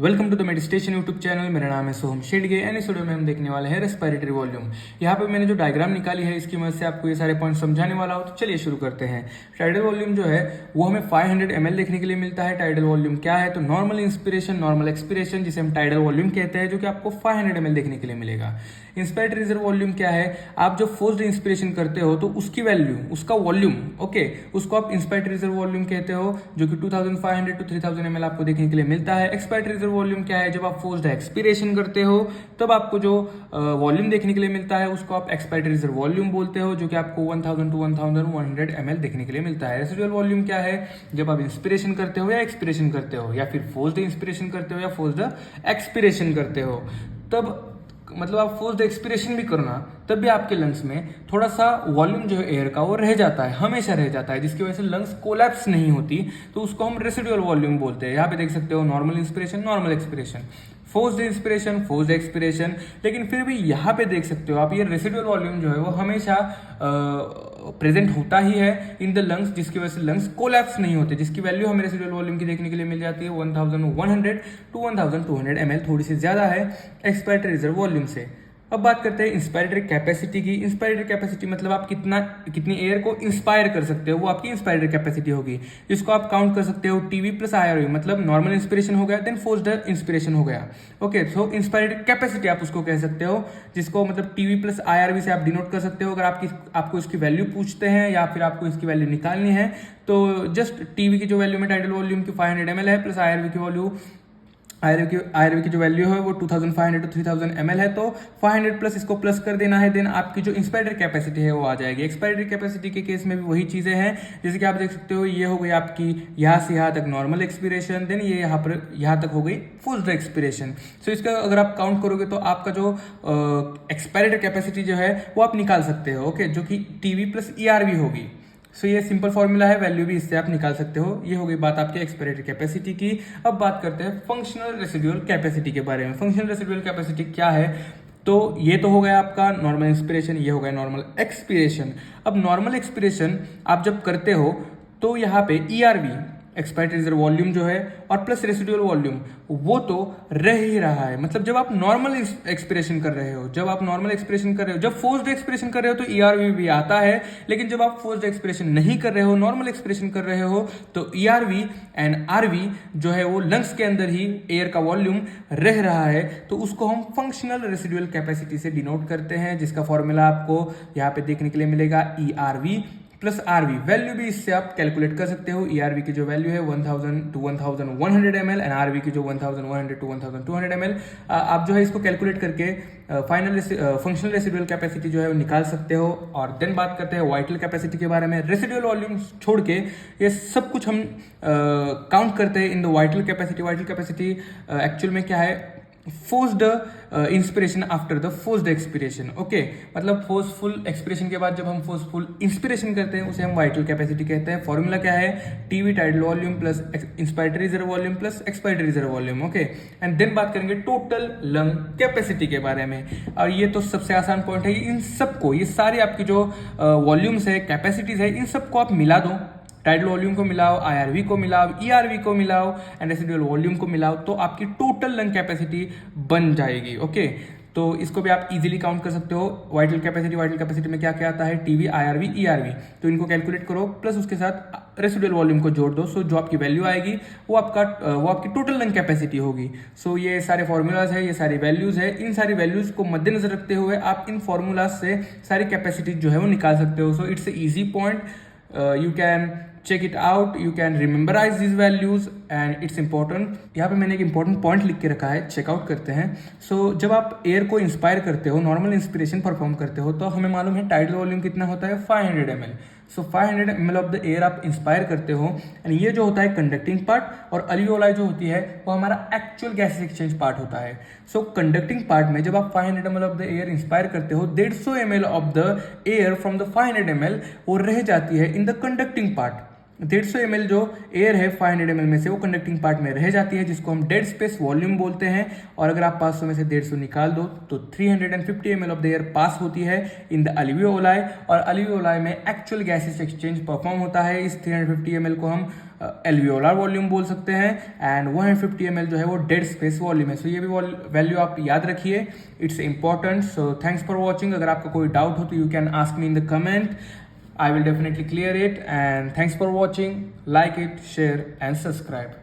Welcome to the meditation YouTube channel. मेरा नाम है सोहम शेडगे एंड इस वीडियो में हम देखने वाले हैं रेस्पिरेटरी वॉल्यूम। यहाँ पे मैंने जो डायग्राम निकाली है इसकी मदद से आपको ये सारे पॉइंट समझाने वाला हूँ। तो चलिए शुरू करते हैं। टाइडल वॉल्यूम जो है वो हमें 500 ml देखने के लिए मिलता है। टाइडल वॉल्यूम क्या है? तो नॉर्मल इंस्पिरेशन, नॉर्मल एक्सपिरेशन, जिसे हम टाइडल वॉल्यूम कहते हैं, जो कि आपको 500 ml देखने के लिए मिलेगा। इंस्पायर्ड रिजर्व वॉल्यूम क्या है? आप जो फोर्स्ड इंस्पिरेशन करते हो तो उसकी वैल्यू, उसका वॉल्यूम, ओके, उसको आप इंस्पायर्ड रिजर्व वॉल्यूम कहते हो, जो कि 2500 to 3000 ml आपको देखने के लिए मिलता है। एक्सपायर्ड रिजर्व वॉल्यूम क्या है? जब आप फोर्स्ड एक्सपिरेशन करते हो तब आपको जो वॉल्यूम देखने के लिए मिलता है उसको आप एक्सपायर्ड रिजर्व वॉल्यूम बोलते हो, जो कि आपको 1000 to 1100 ml देखने के लिए मिलता है। रेसिडुअल वॉल्यूम क्या है? जब आप इंस्पिरेशन करते हो या एक्सपिरेशन करते हो, या फिर फोर्स्ड इंस्पिरेशन करते हो या फोर्स्ड एक्सपिरेशन करते हो, तब मतलब आप फोर्स्ड एक्सपिरेशन भी करो ना, तब भी आपके लंग्स में थोड़ा सा वॉल्यूम जो है एयर का वो रह जाता है, हमेशा रह जाता है, जिसकी वजह से लंग्स कोलैप्स नहीं होती, तो उसको हम रेसिडुअल वॉल्यूम बोलते हैं। यहाँ पे देख सकते हो normal inspiration, normal expiration, forced inspiration, forced expiration. लेकिन फिर भी यहाँ पे देख सकते हो आप, ये रेसिडुअल वॉल्यूम जो है वो हमेशा प्रेजेंट होता ही है इन द लंग्स, जिसकी वजह से लंग्स कोलैप्स नहीं होते, जिसकी वैल्यू हमें रेसिडुअल वॉल्यूम की देखने के लिए मिल जाती है 1100 to 1200 ml, थोड़ी सी ज्यादा है एक्सपायरेटरी रिजर्व वॉल्यूम से। अब बात करते हैं इंस्पायरेटरी कैपेसिटी की। इंस्पायरेटरी कैपेसिटी मतलब आप कितनी एयर को इंस्पायर कर सकते हो, वो आपकी इंस्पायरेटरी कैपेसिटी होगी, जिसको आप काउंट कर सकते हो टीवी प्लस आईआरवी, मतलब नॉर्मल इंस्पिरेशन हो गया, देन फोर्स्ड इंस्पिरेशन हो गया। ओके, सो इंस्पायरेटरी कैपेसिटी आप उसको कह सकते हो, जिसको मतलब टीवी प्लस आईआरवी से आप डिनोट कर सकते हो। अगर आपको इसकी वैल्यू पूछते हैं या फिर आपको इसकी वैल्यू निकालनी है, तो जस्ट टीवी की जो वैल्यू में टाइडल वॉल्यूम की 500 ml है, प्लस आईआरवी की वैल्यू, आईआरवी की जो वैल्यू है वो 2500 to 3000 ml है, तो 500 प्लस इसको प्लस कर देना है, देन आपकी जो इंस्पायरेटरी कैपेसिटी है वो आ जाएगी। एक्सपायरेटरी कैपेसिटी के केस में भी वही चीजें हैं, जैसे कि आप देख सकते हो ये हो गई आपकी यहाँ से यहाँ तक नॉर्मल एक्सपिरेशन, देन ये यहाँ तक हो गई फोर्स्ड एक्सपिरेशन। सो इसका अगर आप काउंट करोगे तो आपका जो एक्सपायरेटरी कैपेसिटी जो है वो आप निकाल सकते हो, ओके, जो कि टीवी प्लस ईआरवी होगी। सो ये सिंपल फॉर्मूला है, वैल्यू भी इससे आप निकाल सकते हो। ये हो गई बात आपकी एक्सपायरेटरी कैपेसिटी की। अब बात करते हैं फंक्शनल रेसिडुअल कैपेसिटी के बारे में। फंक्शनल रेसिडुअल कैपेसिटी क्या है? तो ये तो हो गया आपका नॉर्मल इंस्पिरेशन, ये हो गया नॉर्मल एक्सपिरेशन। अब नॉर्मल एक्सपिरेशन आप जब करते हो तो यहाँ पे ईआरवी, एक्सपायरेटरी रिजर्व वॉल्यूम जो है, और प्लस रेसिडुअल वॉल्यूम, वो तो रह ही रहा है। मतलब जब आप नॉर्मल एक्सपिरेशन कर रहे हो, जब फोर्स्ड एक्सपिरेशन कर रहे हो तो ईआरवी भी आता है, लेकिन जब आप फोर्स्ड एक्सपिरेशन नहीं कर रहे हो, नॉर्मल एक्सपिरेशन कर रहे हो, तो ईआरवी एंड आरवी जो है वो लंग्स के अंदर ही एयर का वॉल्यूम रह रहा है, तो उसको हम फंक्शनल रेसिडुअल कैपेसिटी से डिनोट करते हैं, जिसका फॉर्मूला आपको यहाँ पे देखने के लिए मिलेगा ईआरवी प्लस आरवी। वैल्यू भी इससे आप कैलकुलेट कर सकते हो। ईआरवी की जो वैल्यू है 1000 to 1100 ml एंड आरवी की जो 1100 to 1200 ml, आप जो है इसको कैलकुलेट करके फाइनल फंक्शनल रेसिडुअल कैपेसिटी जो है वो निकाल सकते हो। और देन बात करते हैं वाइटल कैपेसिटी के बारे में। रेसिडुअल वॉल्यूम छोड़ के ये सब कुछ हम काउंट करते हैं in the vital capacity. Vital capacity actual में क्या है? Forced inspiration after the forced expiration, okay, मतलब फोर्सफुल एक्सपिरेशन के बाद जब हम फोर्सफुल इंस्पिरेशन करते हैं उसे हम वाइटल कैपेसिटी कहते हैं। फॉर्मूला क्या है? TV tidal volume plus inspiratory reserve volume plus expiratory reserve volume, okay. And then बात करेंगे टोटल लंग कैपेसिटी के बारे में, और ये तो सबसे आसान पॉइंट है। इन सबको, ये सारी आपकी जो वॉल्यूम्स है, कैपेसिटीज है, इन सबको आप मिला दो, टाइडल वॉल्यूम को मिलाओ, आईआरवी को मिलाओ, ईआरवी को मिलाओ एंड रेसिडुअल वॉल्यूम को मिलाओ, तो आपकी टोटल लंग कैपेसिटी बन जाएगी, ओके। तो इसको भी आप इजीली काउंट कर सकते हो। वाइटल कैपेसिटी में क्या क्या आता है? टीवी, आईआरवी, ईआरवी, तो इनको कैलकुलेट करो, प्लस उसके साथ रेसिडुअल वॉल्यूम को जोड़ दो। सो जो आपकी वैल्यू आएगी वो आपकी टोटल लंग कैपेसिटी होगी। सो ये सारे फॉर्मूलाज है, ये सारी वैल्यूज है, इन सारी वैल्यूज को मद्देनजर रखते हुए आप इन फॉर्मूलाज से सारी कैपेसिटी जो है वो निकाल सकते हो। So it's a easy point, you can check it out, you can memorize these values and it's important। यहाँ पे मैंने एक इंपॉर्टेंट पॉइंट लिख के रखा है, चेकआउट करते हैं। जब आप एयर को इंस्पायर करते हो, नॉर्मल इंस्पिरेशन परफॉर्म करते हो, तो हमें मालूम है टाइडल वॉल्यूम कितना होता है? 500 ml। 500 ml of the air आप इंस्पायर करते हो, एंड ये जो होता है कंडक्टिंग पार्ट, और अल्वियोलाई जो होती है वो हमारा एक्चुअल गैस एक्सचेंज पार्ट होता है। कंडक्टिंग पार्ट में जब आप 500 ml of the air inspire करते हो, 150 ml of the air from the 500 ml वो रह जाती है in the conducting part. 150 ml जो एयर है 500 ml में से वो कंडक्टिंग पार्ट में रह जाती है, जिसको हम डेड स्पेस वॉल्यूम बोलते हैं। और अगर आप 500 में से 150 निकाल दो तो 350 ml of the air pass होती है इन द अल्वियोलाई, और अल्वियोलाई में एक्चुअल गैसेस एक्सचेंज परफॉर्म होता है। इस 350 ml को हम एल्वियोलर वॉल्यूम बोल सकते हैं, एंड 150 ml जो है वो डेड स्पेस वॉल्यूम है। सो ये भी वैल्यू आप याद रखिए, it's important. So thanks for watching. अगर आपका कोई डाउट हो तो you can ask me in the comment, I will definitely clear it, and thanks for watching. Like it, share and subscribe.